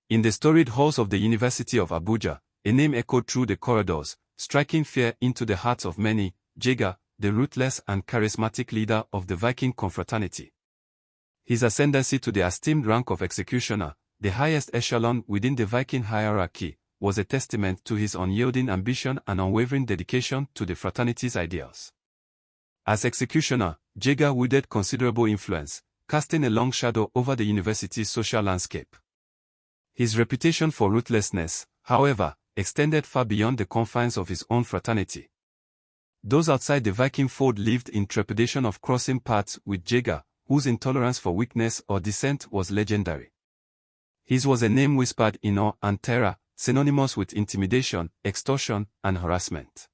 In the storied halls of the University of Abuja, a name echoed through the corridors, striking fear into the hearts of many: Jega, the ruthless and charismatic leader of the Viking confraternity. His ascendancy to the esteemed rank of executioner, the highest echelon within the Viking hierarchy, was a testament to his unyielding ambition and unwavering dedication to the fraternity's ideals. As executioner, Jega wielded considerable influence, casting a long shadow over the university's social landscape. His reputation for ruthlessness, however, extended far beyond the confines of his own fraternity. Those outside the Viking fold lived in trepidation of crossing paths with Jega, whose intolerance for weakness or dissent was legendary. His was a name whispered in awe and terror, synonymous with intimidation, extortion, and harassment.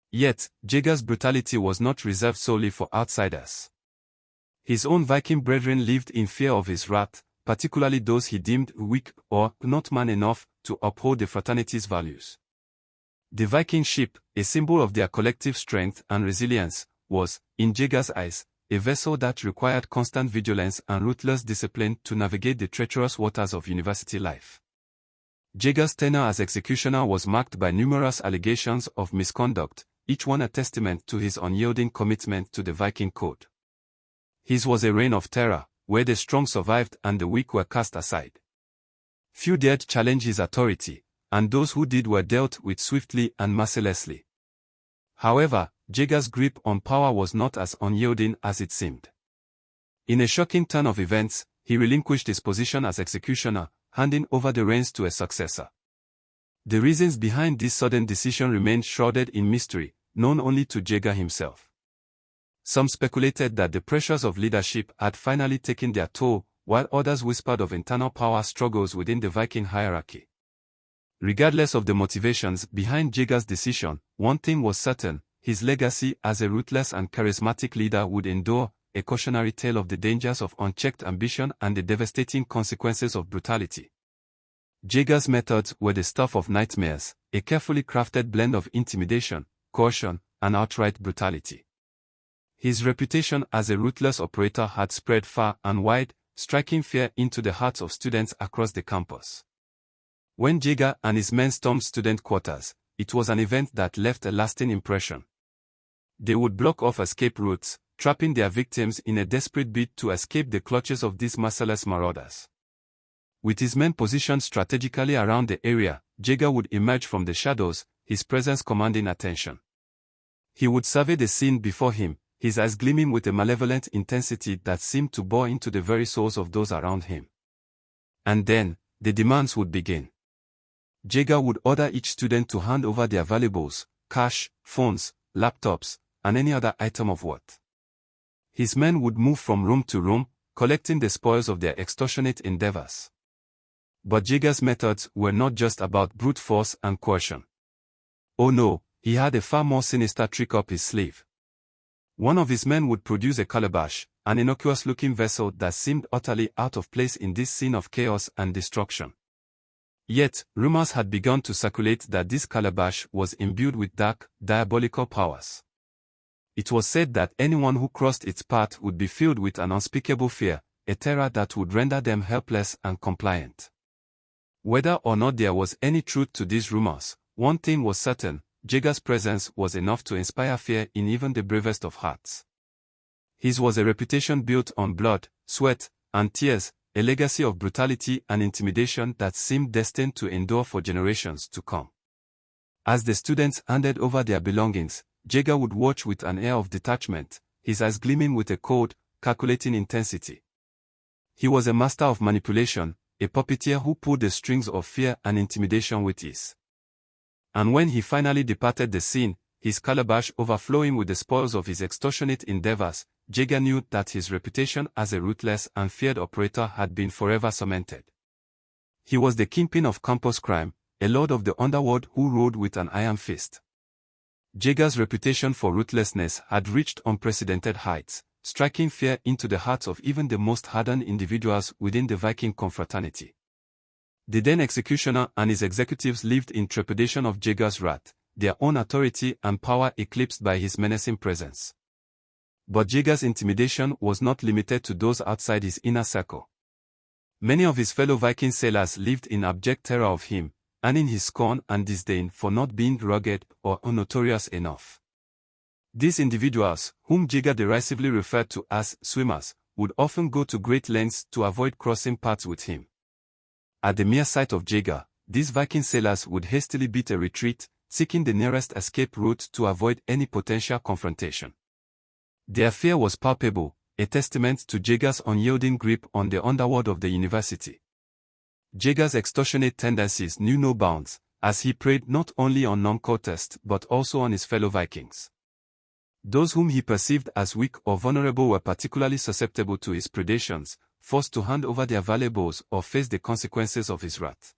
Yet, Jega's brutality was not reserved solely for outsiders. His own Viking brethren lived in fear of his wrath, particularly those he deemed weak or not man enough to uphold the fraternity's values. The Viking ship, a symbol of their collective strength and resilience, was, in Jega's eyes, a vessel that required constant vigilance and ruthless discipline to navigate the treacherous waters of university life. Jega's tenure as executioner was marked by numerous allegations of misconduct, each one a testament to his unyielding commitment to the Viking code. His was a reign of terror, where the strong survived and the weak were cast aside. Few dared challenge his authority, and those who did were dealt with swiftly and mercilessly. However, Jega's grip on power was not as unyielding as it seemed. In a shocking turn of events, he relinquished his position as executioner, handing over the reins to a successor. The reasons behind this sudden decision remained shrouded in mystery, known only to Jega himself. Some speculated that the pressures of leadership had finally taken their toll, while others whispered of internal power struggles within the Viking hierarchy. Regardless of the motivations behind Jega's decision, one thing was certain: his legacy as a ruthless and charismatic leader would endure, a cautionary tale of the dangers of unchecked ambition and the devastating consequences of brutality. Jega's methods were the stuff of nightmares, a carefully crafted blend of intimidation, coercion, and outright brutality. His reputation as a ruthless operator had spread far and wide, striking fear into the hearts of students across the campus. When Jega and his men stormed student quarters, it was an event that left a lasting impression. They would block off escape routes, trapping their victims in a desperate bid to escape the clutches of these merciless marauders. With his men positioned strategically around the area, Jega would emerge from the shadows, his presence commanding attention. He would survey the scene before him, his eyes gleaming with a malevolent intensity that seemed to bore into the very souls of those around him. And then, the demands would begin. Jega would order each student to hand over their valuables, cash, phones, laptops, and any other item of worth. His men would move from room to room, collecting the spoils of their extortionate endeavors. But Jega's methods were not just about brute force and coercion. Oh no, he had a far more sinister trick up his sleeve. One of his men would produce a calabash, an innocuous-looking vessel that seemed utterly out of place in this scene of chaos and destruction. Yet, rumors had begun to circulate that this calabash was imbued with dark, diabolical powers. It was said that anyone who crossed its path would be filled with an unspeakable fear, a terror that would render them helpless and compliant. Whether or not there was any truth to these rumors, one thing was certain: Jega's presence was enough to inspire fear in even the bravest of hearts. His was a reputation built on blood, sweat, and tears, a legacy of brutality and intimidation that seemed destined to endure for generations to come. As the students handed over their belongings, Jega would watch with an air of detachment, his eyes gleaming with a cold, calculating intensity. He was a master of manipulation, a puppeteer who pulled the strings of fear and intimidation with ease. And when he finally departed the scene, his calabash overflowing with the spoils of his extortionate endeavors, Jega knew that his reputation as a ruthless and feared operator had been forever cemented. He was the kingpin of campus crime, a lord of the underworld who ruled with an iron fist. Jega's reputation for ruthlessness had reached unprecedented heights, striking fear into the hearts of even the most hardened individuals within the Viking confraternity. The then executioner and his executives lived in trepidation of Jega's wrath, their own authority and power eclipsed by his menacing presence. But Jega's intimidation was not limited to those outside his inner circle. Many of his fellow Viking sailors lived in abject terror of him, and in his scorn and disdain for not being rugged or notorious enough. These individuals, whom Jega derisively referred to as swimmers, would often go to great lengths to avoid crossing paths with him. At the mere sight of Jega, these Viking sailors would hastily beat a retreat, seeking the nearest escape route to avoid any potential confrontation. Their fear was palpable, a testament to Jega's unyielding grip on the underworld of the university. Jega's extortionate tendencies knew no bounds, as he preyed not only on non-courtiers but also on his fellow Vikings. Those whom he perceived as weak or vulnerable were particularly susceptible to his predations, forced to hand over their valuables or face the consequences of his wrath.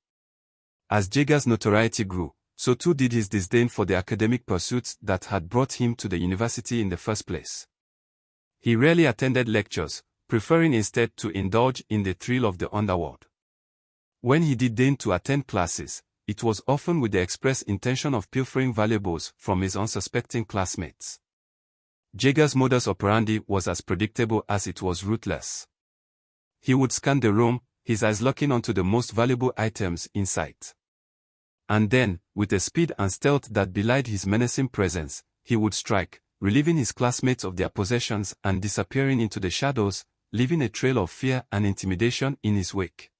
As Jega's notoriety grew, so too did his disdain for the academic pursuits that had brought him to the university in the first place. He rarely attended lectures, preferring instead to indulge in the thrill of the underworld. When he did deign to attend classes, it was often with the express intention of pilfering valuables from his unsuspecting classmates. Jega's modus operandi was as predictable as it was ruthless. He would scan the room, his eyes locking onto the most valuable items in sight. And then, with a speed and stealth that belied his menacing presence, he would strike, relieving his classmates of their possessions and disappearing into the shadows, leaving a trail of fear and intimidation in his wake.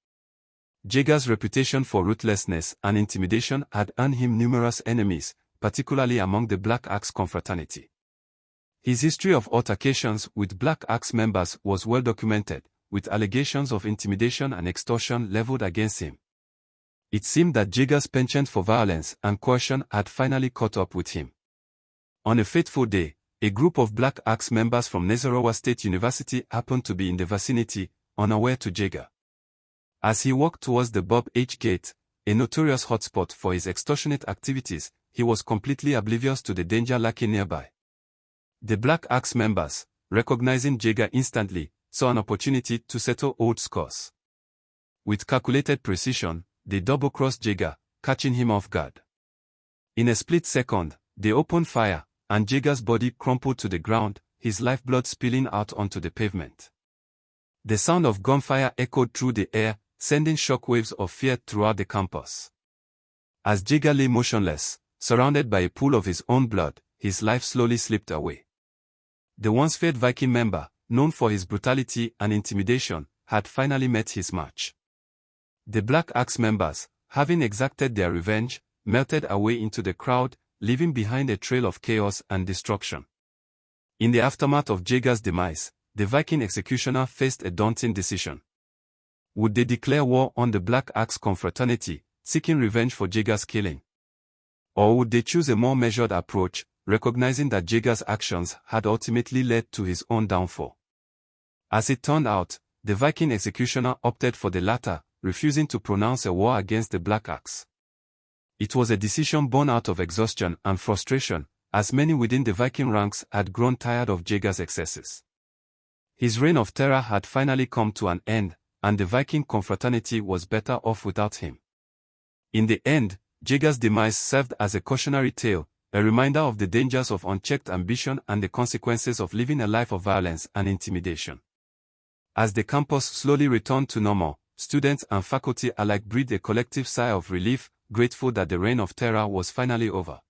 Jega's reputation for ruthlessness and intimidation had earned him numerous enemies, particularly among the Black Axe confraternity. His history of altercations with Black Axe members was well documented, with allegations of intimidation and extortion leveled against him. It seemed that Jega's penchant for violence and coercion had finally caught up with him. On a fateful day, a group of Black Axe members from Nasarawa State University happened to be in the vicinity, unaware to Jega. As he walked towards the Bob H. Gate, a notorious hotspot for his extortionate activities, he was completely oblivious to the danger lurking nearby. The Black Axe members, recognizing Jega instantly, saw an opportunity to settle old scores. With calculated precision, they double-crossed Jega, catching him off guard. In a split second, they opened fire, and Jega's body crumpled to the ground, his lifeblood spilling out onto the pavement. The sound of gunfire echoed through the air, sending shockwaves of fear throughout the campus. As Jega lay motionless, surrounded by a pool of his own blood, his life slowly slipped away. The once-feared Viking member, known for his brutality and intimidation, had finally met his match. The Black Axe members, having exacted their revenge, melted away into the crowd, leaving behind a trail of chaos and destruction. In the aftermath of Jega's demise, the Viking executioner faced a daunting decision. Would they declare war on the Black Axe confraternity, seeking revenge for Jega's killing? Or would they choose a more measured approach, recognizing that Jega's actions had ultimately led to his own downfall? As it turned out, the Viking executioner opted for the latter, refusing to pronounce a war against the Black Axe. It was a decision born out of exhaustion and frustration, as many within the Viking ranks had grown tired of Jega's excesses. His reign of terror had finally come to an end, and the Viking confraternity was better off without him. In the end, Jega's demise served as a cautionary tale, a reminder of the dangers of unchecked ambition and the consequences of living a life of violence and intimidation. As the campus slowly returned to normal, students and faculty alike breathed a collective sigh of relief, grateful that the reign of terror was finally over.